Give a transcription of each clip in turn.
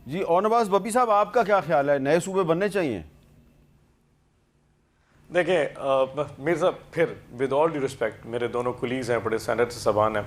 جی اور نواز بپی صاحب آپ کا کیا خیال ہے، نئے صوبے بننے چاہیے؟ دیکھیں میر صاحب، پھر ود آل ڈیو رسپیکٹ میرے دونوں کولیگز ہیں، بڑے سینیٹر صاحبان ہیں،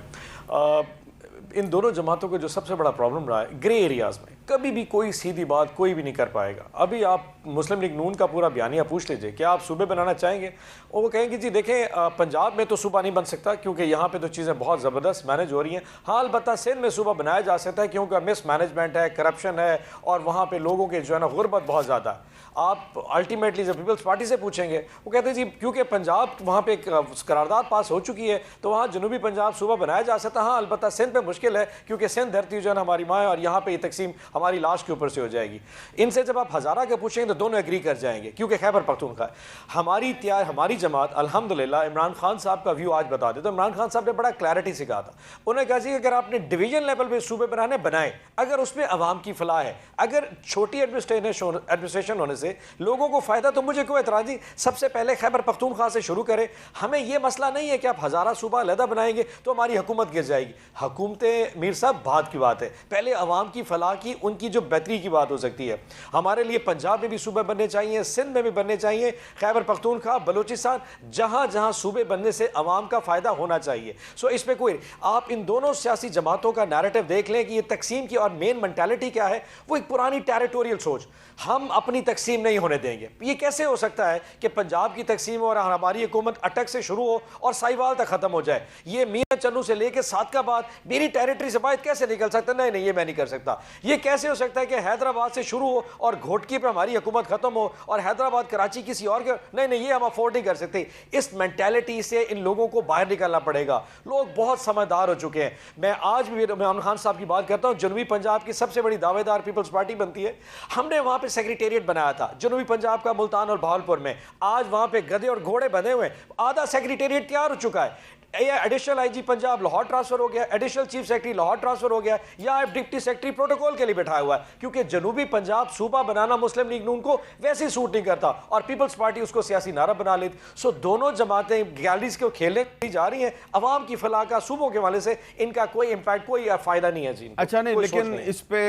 ان دونوں جماعتوں کو جو سب سے بڑا پرابلم رہا ہے گرے ایریاز میں، کبھی بھی کوئی سیدھی بات کوئی بھی نہیں کر پائے گا۔ ابھی آپ مسلم لیگ نون کا پورا بیانیہ پوچھ لیجئے، کیا آپ صوبے بنانا چاہیں گے؟ اور وہ کہیں گے جی دیکھیں پنجاب میں تو صوبہ نہیں بن سکتا کیونکہ یہاں پہ تو چیزیں بہت زبردست مینج ہو رہی ہیں، ہاں البتہ سندھ میں صوبہ بنایا جا سکتا ہے کیونکہ مس مینجمنٹ ہے، کرپشن ہے، اور وہاں پہ لوگوں کے جو ہے نا غربت بہت زیادہ ہے۔ آپ الٹیمیٹلی جب پیپلز پارٹی سے پوچھیں گے، وہ کہتے ہیں جی کیونکہ پنجاب وہاں پہ ایک قرارداد پاس ہو چکی ہے تو وہاں جنوبی پنجاب صوبہ بنایا جا سکتا ہے، ہاں البتہ سندھ میں مشکل ہے کیونکہ سندھ دھرتی جو ہے نا ہماری ماں ہے اور یہاں پہ یہ تقسیم ہماری لاش کے اوپر سے ہو جائے گی۔ ان سے جب آپ ہزارہ کے پوچھیں گے تو دونوں ایگری کر جائیں گے کیونکہ خیبر پختونخوا ہماری جماعت الحمدللہ عمران خان صاحب کا ویو آج بتا دے تو عمران خان صاحب نے بڑا کلیئرٹی سے کہا تھا، انہوں نے کہا جی اگر آپ نے ڈویژن لیول پہ صوبے بنانے بنائیں، اگر اس میں عوام کی فلاح ہے، اگر چھوٹی ایڈمنسٹریشن ہونے سے لوگوں کو فائدہ تو مجھے کوئی اعتراض نہیں، سب سے پہلے خیبر پختونخوا سے شروع کریں۔ ہمیں یہ مسئلہ نہیں ہے کہ آپ ہزارہ صوبہ علیحدہ بنائیں گے تو ہماری حکومت گر جائے گی، حکومتیں میر صاحب بعد کی بات ہے، پہلے عوام کی فلاح کی، ان کی جو بہتری کی بات ہو سکتی ہے۔ ہمارے لیے پنجاب میں بھی صوبے بننے چاہیے، سندھ میں بھی بننے چاہیے، خیبر پختونخوا، بلوچستان، جہاں جہاں صوبے بننے سے عوام کا فائدہ ہونا چاہیے۔ سو اس پہ کوئی آپ ان دونوں سیاسی جماعتوں کا نیریٹو دیکھ لیں کہ یہ تقسیم کی اور مین مینٹیلٹی کیا ہے، وہ ایک پرانی ٹیریٹوریل سوچ، ہم اپنی تقسیم نہیں ہونے دیں گے۔ یہ کیسے ہو سکتا ہے کہ پنجاب کی تقسیم اور ہماری حکومت اٹک سے شروع ہو اور سائیوال تک ختم ہو جائے؟ یہ میاں چنو سے لے کے صادقہ آباد میری ٹیریٹری سے باہر کیسے نکل سکتا ہے؟ نہیں یہ میں نہیں کر سکتا۔ یہ کیسے ہو سکتا ہے کہ حیدرآباد سے شروع ہو اور گھوٹکی پہ ہماری حکومت ختم ہو اور حیدرآباد کراچی کسی اور کے؟ نہیں یہ ہم افورڈ نہیں کر سکتے۔ اس مینٹیلٹی سے ان لوگوں کو باہر نکلنا پڑے گا۔ لوگ بہت سمجھدار ہو چکے ہیں۔ میں آج بھی عمران خان صاحب کی بات کرتا ہوں، جنوبی پنجاب کی سب سے بڑی دعوے دار پیپلز پارٹی بنتی ہے، ہم نے وہاں پہ سیکریٹریٹ بنایا تھا جنوبی پنجاب کا، ملتان اور بہاولپور میں، آج وہاں پہ گدھے اور گھوڑے بندھے ہوئے ہیں، آدھا سیکریٹریٹ تیار ہو چکا ہے۔ Additional I G Punjab Lahore transfer ہو گیا، additional chief secretary Lahore transfer ہو گیا، یا ڈپٹی سیکرٹری پروٹوکول کے لیے بٹھایا ہوا ہے، کیونکہ جنوبی پنجاب صوبہ بنانا مسلم لیگ نون کو ویسے سوٹ نہیں کرتا اور پیپلز پارٹی اس کو سیاسی نعرہ بنا لیتی۔ سو دونوں جماعتیں گیلریز کو کھیلنے جا رہی ہیں، عوام کی فلاح کا صوبوں کے حوالے سے ان کا کوئی امپیکٹ، کوئی فائدہ نہیں ہے جی۔ اچھا نہیں، لیکن اس پہ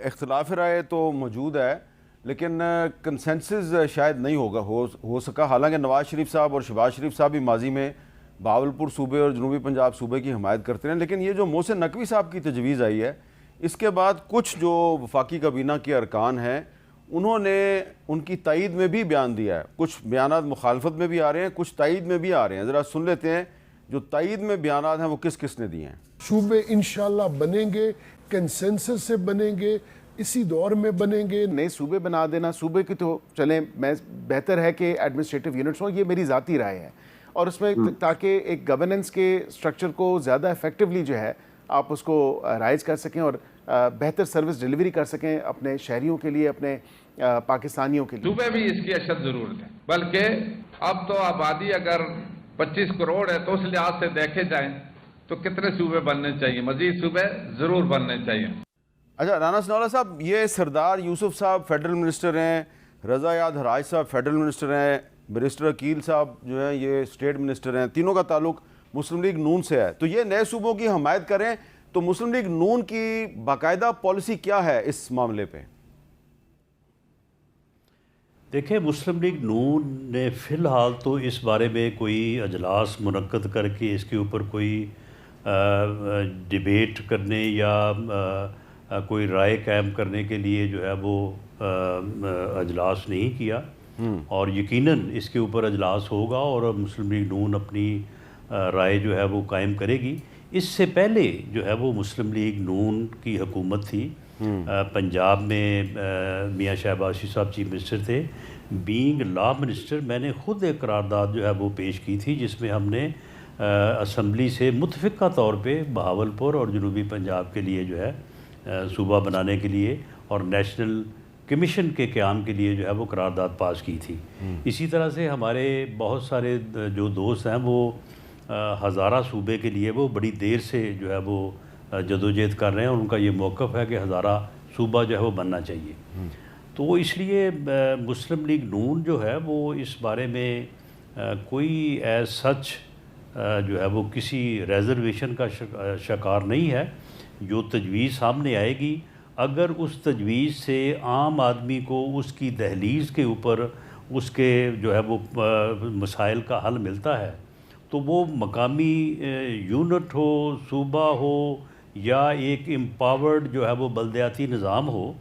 اختلاف رائے تو موجود ہے، لیکن کنسنسس شاید نہیں ہو سکا، حالانکہ نواز شریف صاحب اور شہباز شریف صاحب بھی ماضی میں بہاولپور صوبے اور جنوبی پنجاب صوبے کی حمایت کرتے ہیں، لیکن یہ جو محسن نقوی صاحب کی تجویز آئی ہے، اس کے بعد کچھ جو وفاقی کابینہ کے ارکان ہیں انہوں نے ان کی تائید میں بھی بیان دیا ہے، کچھ بیانات مخالفت میں بھی آ رہے ہیں، کچھ تائید میں بھی آ رہے ہیں۔ ذرا سن لیتے ہیں جو تائید میں بیانات ہیں وہ کس کس نے دیے ہیں۔ صوبے انشاءاللہ بنیں گے، کنسنسس سے بنیں گے، اسی دور میں بنیں گے۔ نئے صوبے بنا دینا، صوبے کی تو چلیں بہتر ہے کہ ایڈمنسٹریٹو یونٹس ہوں، یہ میری ذاتی رائے ہے، اور اس میں تاکہ ایک گورننس کے سٹرکچر کو زیادہ ایفیکٹولی جو ہے آپ اس کو رائز کر سکیں اور بہتر سروس ڈیلیوری کر سکیں اپنے شہریوں کے لیے، اپنے پاکستانیوں کے لیے۔ صوبے بھی اس کی اشد ضرورت ہے، بلکہ اب تو آبادی اگر 25 کروڑ ہے تو اس لحاظ سے دیکھے جائیں تو کتنے صوبے بننے چاہیے؟ مزید صوبے ضرور بننے چاہیے۔ اچھا رانا ثناءاللہ صاحب، یہ سردار یوسف صاحب فیڈرل منسٹر ہیں، رضا یاد ہراج صاحب فیڈرل منسٹر ہیں، بیرسٹر عقیل صاحب جو ہیں یہ اسٹیٹ منسٹر ہیں، تینوں کا تعلق مسلم لیگ نون سے ہے، تو یہ نئے صوبوں کی حمایت کریں تو مسلم لیگ نون کی باقاعدہ پالیسی کیا ہے اس معاملے پہ؟ دیکھیں مسلم لیگ نون نے فی الحال تو اس بارے میں کوئی اجلاس منعقد کر کے اس کے اوپر کوئی ڈیبیٹ کرنے یا کوئی رائے قائم کرنے کے لیے جو ہے وہ اجلاس نہیں کیا، اور یقیناً اس کے اوپر اجلاس ہوگا اور مسلم لیگ نون اپنی رائے جو ہے وہ قائم کرے گی۔ اس سے پہلے جو ہے وہ مسلم لیگ نون کی حکومت تھی، پنجاب میں میاں شہباز شریف صاحب چیف منسٹر تھے، بینگ لا منسٹر میں نے خود ایک قرارداد جو ہے وہ پیش کی تھی جس میں ہم نے اسمبلی سے متفقہ طور پہ بہاولپور اور جنوبی پنجاب کے لیے جو ہے صوبہ بنانے کے لیے اور نیشنل کمیشن کے قیام کے لیے جو ہے وہ قرارداد پاس کی تھی۔ اسی طرح سے ہمارے بہت سارے جو دوست ہیں وہ ہزارہ صوبے کے لیے وہ بڑی دیر سے جو ہے وہ جدوجہد کر رہے ہیں، اور ان کا یہ موقف ہے کہ ہزارہ صوبہ جو ہے وہ بننا چاہیے۔ تو اس لیے مسلم لیگ نون جو ہے وہ اس بارے میں کوئی ایز سچ جو ہے وہ کسی ریزرویشن کا شکار نہیں ہے۔ جو تجویز سامنے آئے گی اگر اس تجویز سے عام آدمی کو اس کی دہلیز کے اوپر اس کے جو ہے وہ مسائل کا حل ملتا ہے تو وہ مقامی یونٹ ہو، صوبہ ہو یا ایک امپاورڈ جو ہے وہ بلدیاتی نظام ہو،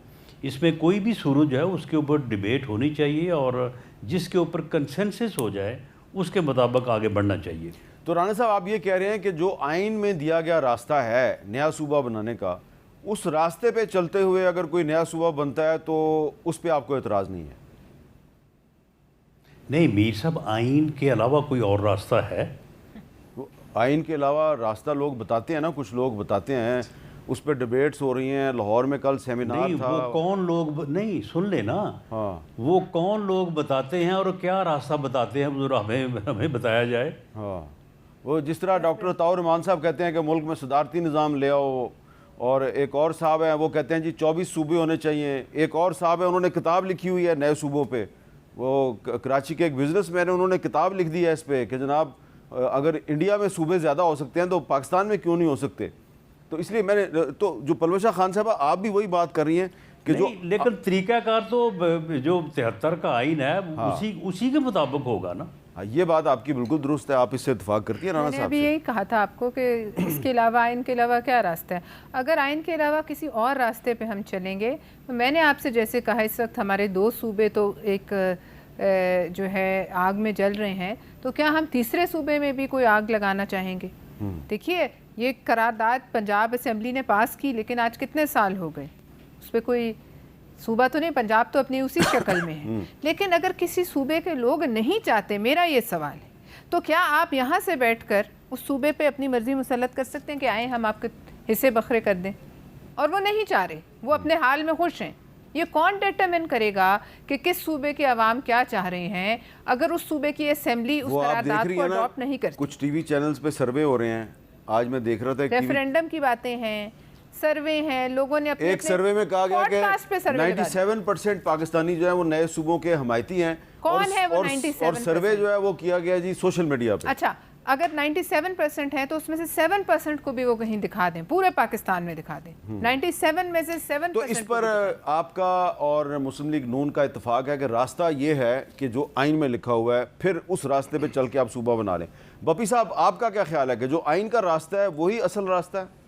اس میں کوئی بھی صورت جو ہے اس کے اوپر ڈیبیٹ ہونی چاہیے اور جس کے اوپر کنسنسس ہو جائے اس کے مطابق آگے بڑھنا چاہیے۔ تو رانا صاحب آپ یہ کہہ رہے ہیں کہ جو آئین میں دیا گیا راستہ ہے نیا صوبہ بنانے کا، اس راستے پہ چلتے ہوئے اگر کوئی نیا صوبہ بنتا ہے تو اس پہ آپ کو اعتراض نہیں ہے؟ نہیں میر صاحب، آئین کے علاوہ کوئی اور راستہ ہے؟ آئین کے علاوہ راستہ لوگ بتاتے ہیں نا، کچھ لوگ بتاتے ہیں، اس پہ ڈیبیٹس ہو رہی ہیں، لاہور میں کل سیمینار نہیں تھا۔ وہ کون لوگ نہیں سن لے نا، ہاں وہ کون لوگ بتاتے ہیں اور کیا راستہ بتاتے ہیں، ذرا ہمیں بتایا جائے۔ ہاں، وہ جس طرح ڈاکٹر عطاء الرحمان صاحب کہتے ہیں کہ ملک میں صدارتی نظام لے آؤ، اور ایک اور صاحب ہیں وہ کہتے ہیں جی 24 صوبے ہونے چاہیے، ایک اور صاحب ہیں انہوں نے کتاب لکھی ہوئی ہے نئے صوبوں پہ، وہ کراچی کے ایک بزنس مین ہیں، انہوں نے کتاب لکھ دی ہے اس پہ کہ جناب اگر انڈیا میں صوبے زیادہ ہو سکتے ہیں تو پاکستان میں کیوں نہیں ہو سکتے؟ تو اس لیے میں نے تو جو پلوشہ خان صاحب آپ بھی وہی بات کر رہی ہیں کہ جو لیکن طریقہ کار تو جو 73 کا آئین ہے اسی کے مطابق ہوگا نا۔ یہ بات آپ کی بالکل درست ہے، آپ اس سے اتفاق کرتی ہیں رانا میں نے صاحب ابھی سے؟ یہی کہا تھا آپ کو کہ اس کے علاوہ آئین کے علاوہ کیا راستہ ہے؟ اگر آئین کے علاوہ کسی اور راستے پہ ہم چلیں گے تو میں نے آپ سے جیسے کہا اس وقت ہمارے 2 صوبے تو ایک جو ہے آگ میں جل رہے ہیں، تو کیا ہم تیسرے صوبے میں بھی کوئی آگ لگانا چاہیں گے؟ دیکھیے یہ قرارداد پنجاب اسمبلی نے پاس کی، لیکن آج کتنے سال ہو گئے، اس پہ کوئی صوبہ تو نہیں، پنجاب تو اپنی اسی شکل میں ہے، لیکن اگر کسی صوبے کے لوگ نہیں چاہتے، میرا یہ سوال ہے، تو کیا آپ یہاں سے بیٹھ کر اس صوبے پہ اپنی مرضی مسلط کر سکتے ہیں کہ آئیں ہم آپ کے حصے بکھرے کر دیں؟ اور وہ نہیں چاہ رہے، وہ اپنے حال میں خوش ہیں۔ یہ کون ڈیٹرمن کرے گا کہ کس صوبے کے عوام کیا چاہ رہے ہیں اگر اس صوبے کی اسمبلی اس وہ آپ دیکھ قرارداد رہی کو ہیں نا، اڈاپٹ نہیں کرتی؟ کچھ ٹی وی چینلز پہ سروے ہو رہے ہیں، آج میں دیکھ رہا تھا ایک ریفرینڈم کی باتیں ہیں، سروے ہیں، لوگوں نے اپنے ایک سروے میں کہا گیا کہ 97% پاکستانی جو ہے وہ نئے صوبوں کے حمایتی ہیں، کون ہے وہ 97%؟ اور سروے جو ہے وہ کیا گیا جی سوشل میڈیا پہ۔ اچھا اگر 97% ہے تو اس میں سے 7% کو بھی وہ کہیں دکھا دیں، پورے پاکستان میں دکھا دیں، 97 میں سے 7%۔ تو اس پر آپ کا اور مسلم لیگ نون کا اتفاق ہے کہ راستہ یہ ہے کہ جو آئین میں لکھا ہوا ہے پھر اس راستے پہ چل کے آپ صوبہ بنا لیں۔ بپی صاحب آپ کا کیا خیال ہے کہ جو آئین کا راستہ ہے وہی اصل راستہ ہے؟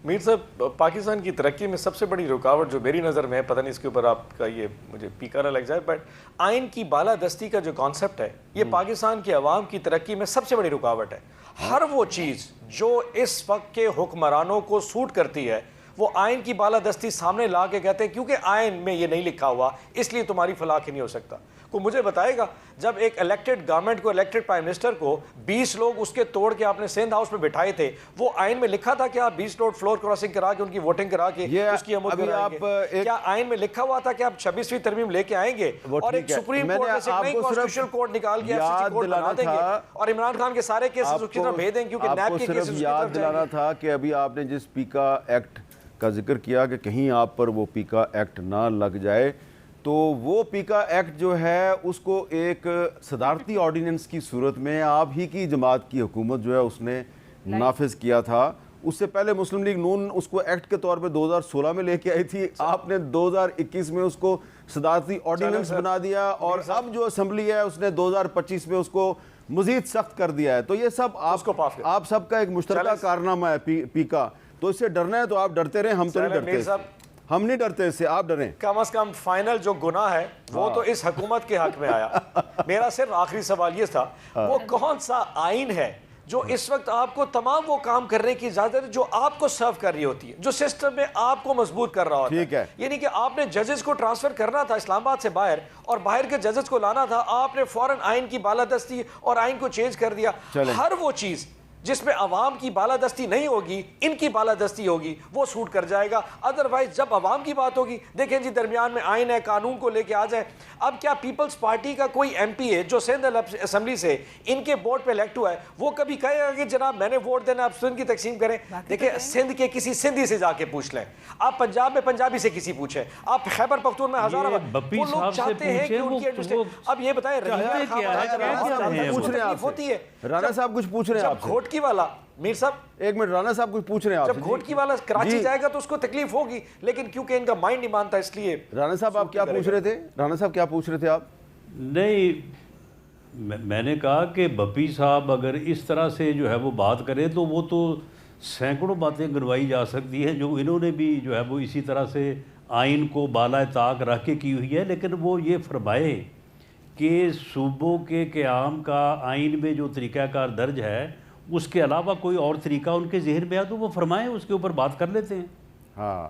میر صاحب، پاکستان کی ترقی میں سب سے بڑی رکاوٹ جو میری نظر میں ہے، پتہ نہیں اس کے اوپر آپ کا یہ مجھے پیکا نہ لگ جائے، بٹ آئین کی بالادستی کا جو کانسیپٹ ہے یہ پاکستان کی عوام کی ترقی میں سب سے بڑی رکاوٹ ہے۔ ہر وہ چیز جو اس وقت کے حکمرانوں کو سوٹ کرتی ہے وہ آئین کی بالادستی سامنے لا کے کہتے ہیں کیونکہ آئین میں یہ نہیں لکھا ہوا اس لیے تمہاری فلاح نہیں ہو سکتا۔ کوئی مجھے بتائے گا جب ایک الیکٹڈ گورنمنٹ کو، الیکٹڈ پرائم منسٹر کو 20 لوگ اس کے توڑ کے آپ نے سندھ ہاؤس میں بٹھائے تھے، وہ آئین میں لکھا تھا کہ آپ 20 لوگ فلور کراسنگ کرا کے ان کی ووٹنگ کرا کے اس کی عمود کرائیں گے؟ کیا آئین میں لکھا ہوا تھا کہ آپ 26ویں ترمیم لے کے آئیں گے اور ایک سپریم کورٹ میں سے نئی کانسٹیٹیوشنل کورٹ نکال کے ایف سی سی کورٹ بنا دیں گے اور عمران خان کے سارے کیسز اس کی طرف بھیج دیں کیونکہ نیب کے کیسز اس کی طرف یاد دلانا تھا کہ ابھی آپ نے جس پیکا ایکٹ کا ذکر کیا کہ کہیں آپ پر وہ پیکا ایکٹ نہ لگ جائے، تو وہ پیکا ایکٹ جو ہے اس کو ایک صدارتی آرڈیننس کی صورت میں آپ ہی کی جماعت کی حکومت جو ہے اس نے نافذ کیا تھا۔ اس سے پہلے مسلم لیگ نون اس کو ایکٹ کے طور پہ 2016 میں لے کے آئی تھی، آپ نے 2021 میں اس کو صدارتی آرڈیننس بنا دیا، اور اب جو اسمبلی ہے اس نے 2025 میں اس کو مزید سخت کر دیا ہے۔ تو یہ سب آپ سب کا ایک مشترکہ کارنامہ ہے پیکا، تو اس سے ڈرنا ہے تو آپ ڈرتے رہیں، ہم تو نہیں ڈرتے، ہم نہیں ڈرتے اس سے، آپ ڈریں۔ کم از کم فائنل جو گناہ ہے وہ تو اس حکومت کے حق میں آیا۔ میرا صرف آخری سوال یہ تھا، وہ کون سا آئین ہے جو اس وقت آپ کو تمام وہ کام کرنے کی اجازت ہے جو آپ کو سرو کر رہی ہوتی ہے، جو سسٹم میں آپ کو مضبوط کر رہا ہوتا ہے؟ یعنی کہ آپ نے ججز کو ٹرانسفر کرنا تھا اسلام آباد سے باہر اور باہر کے ججز کو لانا تھا، آپ نے فوراً آئین کی بالادستی اور آئین کو چینج کر دیا۔ ہر وہ چیز جس میں عوام کی بالادستی نہیں ہوگی، ان کی بالادستی ہوگی، وہ سوٹ کر جائے گا۔ ادروائز جب عوام کی بات ہوگی، دیکھیں جی درمیان میں آئین ہے، قانون کو لے کے آ جائے۔ اب کیا پیپلز پارٹی کا کوئی ایم پی ہے جو سندھ اسمبلی سے ان کے بورڈ پہ الیکٹ ہوا ہے، وہ کبھی کہے گا کہ جناب میں نے ووٹ دینا، آپ سندھ کی تقسیم کریں؟ دیکھیں سندھ کے کسی سندھی سے جا کے پوچھ لیں، آپ پنجاب میں پنجابی سے کسی پوچھیں، آپ خیبر پختون میں ہزارہ، وہ لوگ چاہتے ہیں کہ ان کی اب یہ بتائیں رانا صاحب کچھ پوچھ رہے ہیں آپ سے، گھوٹکی والا میر صاحب، ایک منٹ رانا صاحب کچھ پوچھ رہے ہیں آپ جب گھوٹکی والا کراچی جی جائے گا تو اس کو تکلیف ہوگی، لیکن کیونکہ ان کا مائنڈ نہیں مانتا اس لیے. رانا صاحب آپ کیا پوچھ رہے تھے؟ رانا صاحب کیا پوچھ رہے تھے آپ؟ نہیں، میں نے کہا کہ بپی صاحب اگر اس طرح سے جو ہے وہ بات کریں تو وہ تو سینکڑوں باتیں گنوائی جا سکتی ہیں جو انہوں نے بھی جو ہے وہ اسی طرح سے آئین کو بالائے طاق رکھ کے کی ہوئی ہے، لیکن وہ یہ فرمائے کہ صوبوں کے قیام کا آئین میں جو طریقہ کار درج ہے اس کے علاوہ کوئی اور طریقہ ان کے ذہن میں ہے تو وہ فرمائیں، اس کے اوپر بات کر لیتے ہیں. ہاں